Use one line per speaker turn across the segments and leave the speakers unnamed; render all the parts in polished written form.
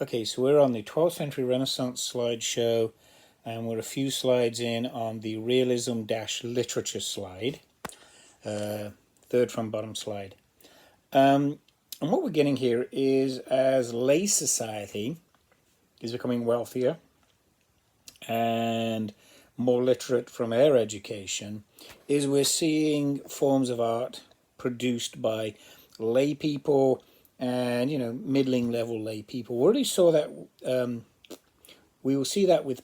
Okay, so we're on the 12th century Renaissance slideshow, and we're a few slides in on the realism-literature slide, third from bottom slide. And what we're getting here is, as lay society is becoming wealthier and more literate from our education, is we're seeing forms of art produced by lay people and, middling level lay people. We already saw that. We will see that with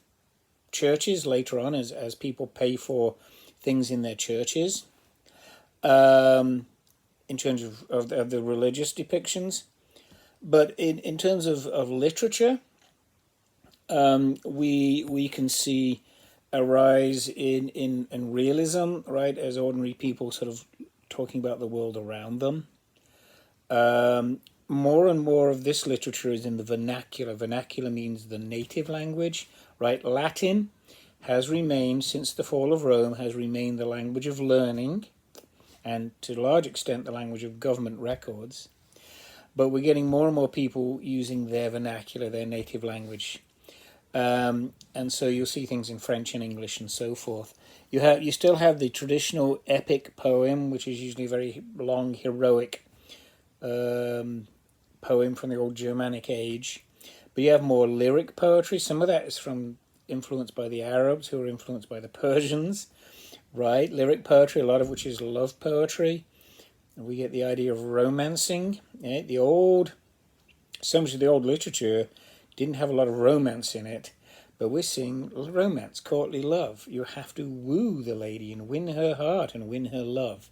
churches later on as people pay for things in their churches, in terms of the religious depictions. But in terms of literature, we can see a rise in realism, right, as ordinary people sort of talking about the world around them. More and more of this literature is in the vernacular. Vernacular means the native language, right? Latin has remained, since the fall of Rome, has remained the language of learning and to a large extent the language of government records. But we're getting more and more people using their vernacular, their native language. And so you'll see things in French and English and so forth. You still have the traditional epic poem, which is usually a very long, heroic poem from the old Germanic age. But you have more lyric poetry. Some of that is influenced by the Arabs, who are influenced by the Persians, right? Lyric poetry, a lot of which is love poetry. And we get the idea of romancing. Yeah? So much of the old literature didn't have a lot of romance in it, but we're seeing romance, courtly love. You have to woo the lady and win her heart and win her love.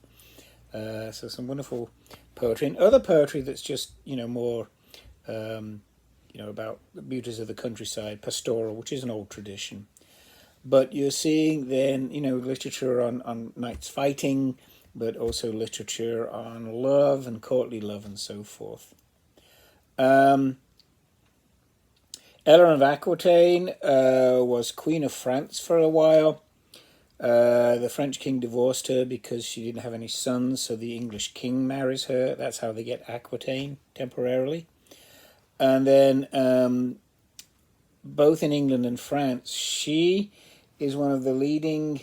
So some wonderful poetry, and other poetry that's just more about the beauties of the countryside, pastoral, which is an old tradition. But you're seeing then literature on knights fighting, but also literature on love and courtly love and so forth. Eleanor of Aquitaine was Queen of France for a while. The French king divorced her because she didn't have any sons, so the English king marries her. That's how they get Aquitaine temporarily. And then both in England and France, she is one of the leading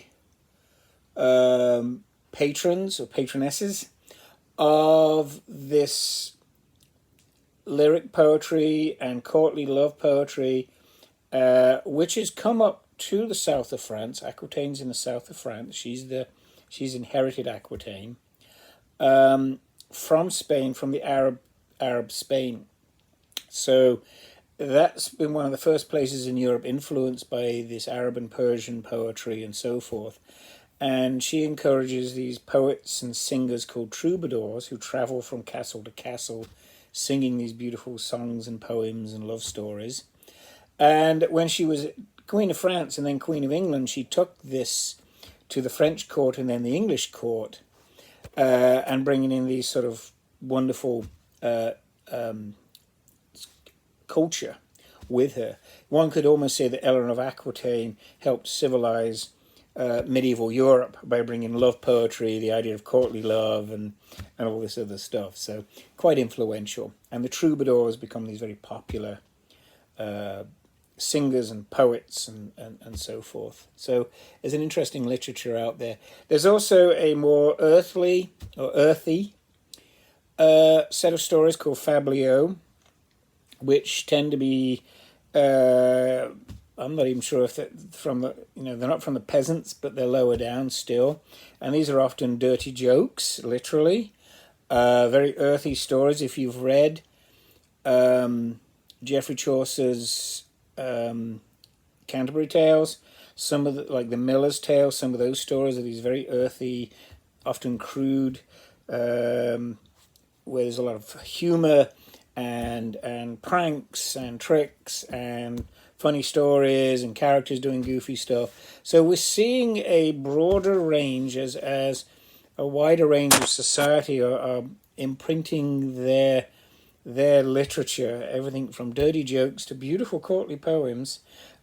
patrons or patronesses of this lyric poetry and courtly love poetry, which has come up to the south of France. Aquitaine's in the south of France. She's inherited Aquitaine from Spain, from the Arab Spain. So that's been one of the first places in Europe influenced by this Arab and Persian poetry and so forth. And she encourages these poets and singers called troubadours who travel from castle to castle singing these beautiful songs and poems and love stories. And when she was Queen of France and then Queen of England, she took this to the French court and then the English court, and bringing in these sort of wonderful culture with her. One could almost say that Eleanor of Aquitaine helped civilize medieval Europe by bringing love poetry, the idea of courtly love, and all this other stuff. So quite influential. And the troubadours become these very popular singers and poets and so forth. So there's an interesting literature out there. There's also a more earthy set of stories called fabliaux, which tend to be I'm not even sure if they're they're not from the peasants, but they're lower down still. And these are often dirty jokes, literally. Very earthy stories. If you've read Geoffrey Chaucer's Canterbury Tales, some of the Miller's Tale, some of those stories are these very earthy, often crude, where there's a lot of humor and pranks and tricks and funny stories and characters doing goofy stuff. So we're seeing a broader range as a wider range of society are imprinting their literature, everything from dirty jokes to beautiful courtly poems,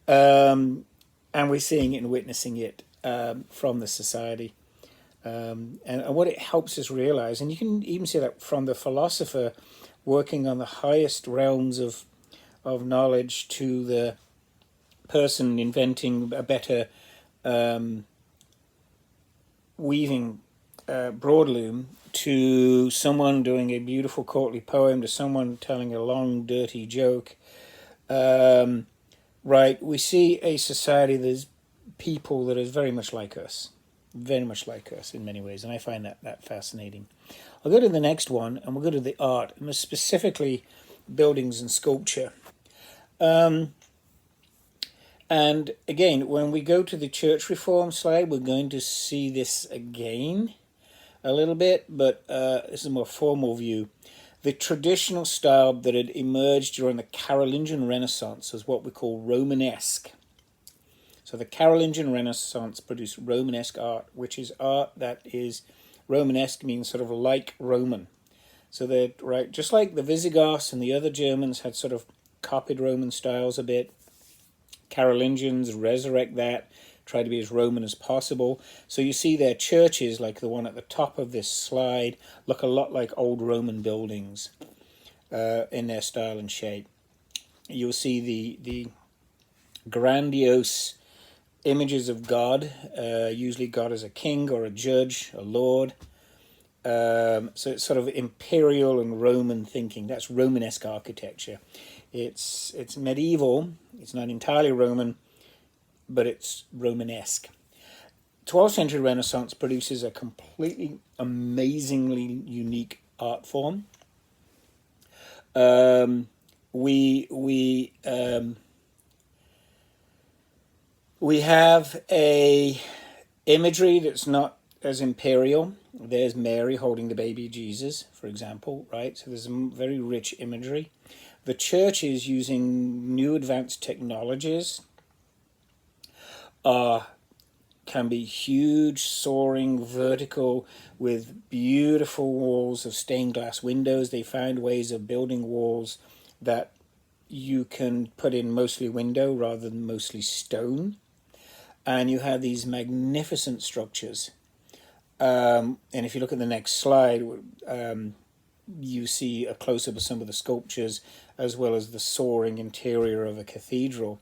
and we're seeing it and witnessing it from the society. And what it helps us realize, and you can even see that from the philosopher working on the highest realms of of knowledge to the person inventing a better weaving broadloom, to someone doing a beautiful courtly poem, to someone telling a long dirty joke. Right, we see a society that's people that is very much like us, in many ways, and I find that fascinating. I'll go to the next one, and we'll go to the art, and specifically buildings and sculpture. And again, when we go to the church reform slide, we're going to see this again a little bit, but this is a more formal view. The traditional style that had emerged during the Carolingian Renaissance is what we call Romanesque. So the Carolingian Renaissance produced Romanesque art, which is art that is Romanesque, means sort of like Roman. So they're right, just like the Visigoths and the other Germans had sort of copied Roman styles a bit. Carolingians resurrect that, try to be as Roman as possible. So you see their churches, like the one at the top of this slide, look a lot like old Roman buildings in their style and shape. You'll see the grandiose images of God, usually God as a king or a judge, a lord. So it's sort of imperial and Roman thinking. That's Romanesque architecture. It's medieval. It's not entirely Roman, but it's Romanesque. 12th century Renaissance produces a completely amazingly unique art form. We have a imagery that's not as imperial. There's Mary holding the baby Jesus, for example, right? So there's a very rich imagery. The church is using new advanced technologies. Can be huge, soaring, vertical, with beautiful walls of stained glass windows. They found ways of building walls that you can put in mostly window rather than mostly stone. And you have these magnificent structures. And if you look at the next slide, you see a close-up of some of the sculptures, as well as the soaring interior of a cathedral.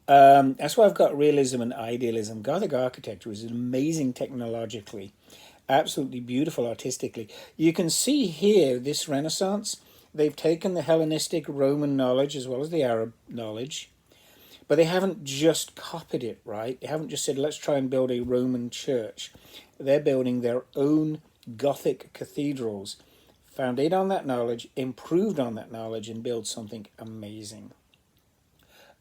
That's why I've got realism and idealism. Gothic architecture is amazing technologically, absolutely beautiful artistically. You can see here, this Renaissance, they've taken the Hellenistic Roman knowledge as well as the Arab knowledge, but they haven't just copied it, right? They haven't just said, let's try and build a Roman church. They're building their own Gothic cathedrals, founded on that knowledge, improved on that knowledge, and build something amazing.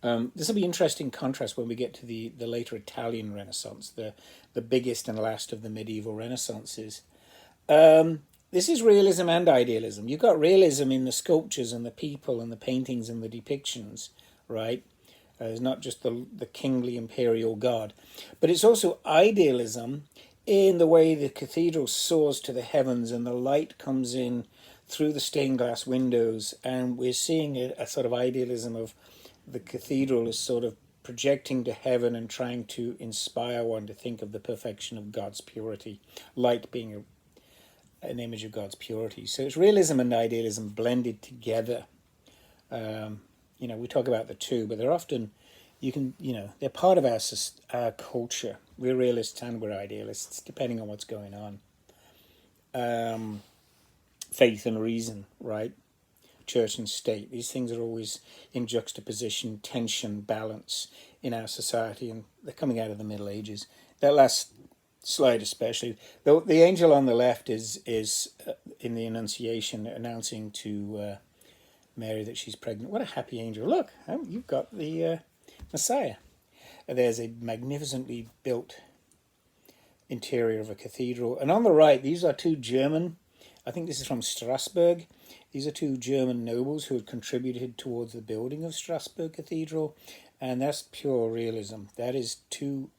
This will be interesting contrast when we get to the later Italian Renaissance, the biggest and last of the medieval Renaissances. This is realism and idealism. You've got realism in the sculptures and the people and the paintings and the depictions, right? It's not just the kingly imperial god, but it's also idealism in the way the cathedral soars to the heavens and the light comes in through the stained glass windows, and we're seeing a sort of idealism of the cathedral is sort of projecting to heaven and trying to inspire one to think of the perfection of God's purity, light being an image of God's purity. So it's realism and idealism blended together. We talk about the two, but they're often, they're part of our culture. We're realists and we're idealists, depending on what's going on. Faith and reason, right? Church and state. These things are always in juxtaposition, tension, balance in our society, and they're coming out of the Middle Ages. That last slide especially. The angel on the left is in the Annunciation announcing to Mary that she's pregnant. What a happy angel. Look, you've got the Messiah. There's a magnificently built interior of a cathedral. And on the right, these are two German, I think this is from Strasbourg. These are two German nobles who had contributed towards the building of Strasbourg Cathedral, and that's pure realism. That is two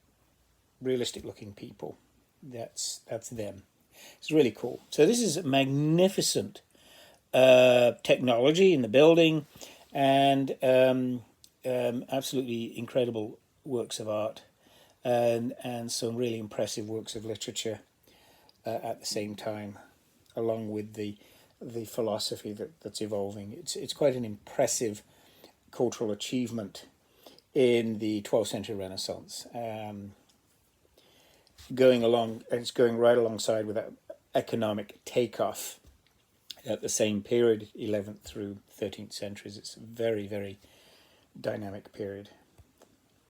realistic-looking people. That's them. It's really cool. So this is magnificent technology in the building, and absolutely incredible works of art, and some really impressive works of literature at the same time, along with the philosophy that's evolving. It's quite an impressive cultural achievement in the 12th century Renaissance. It's going right alongside with that economic takeoff at the same period, 11th through 13th centuries. It's a very, very dynamic period.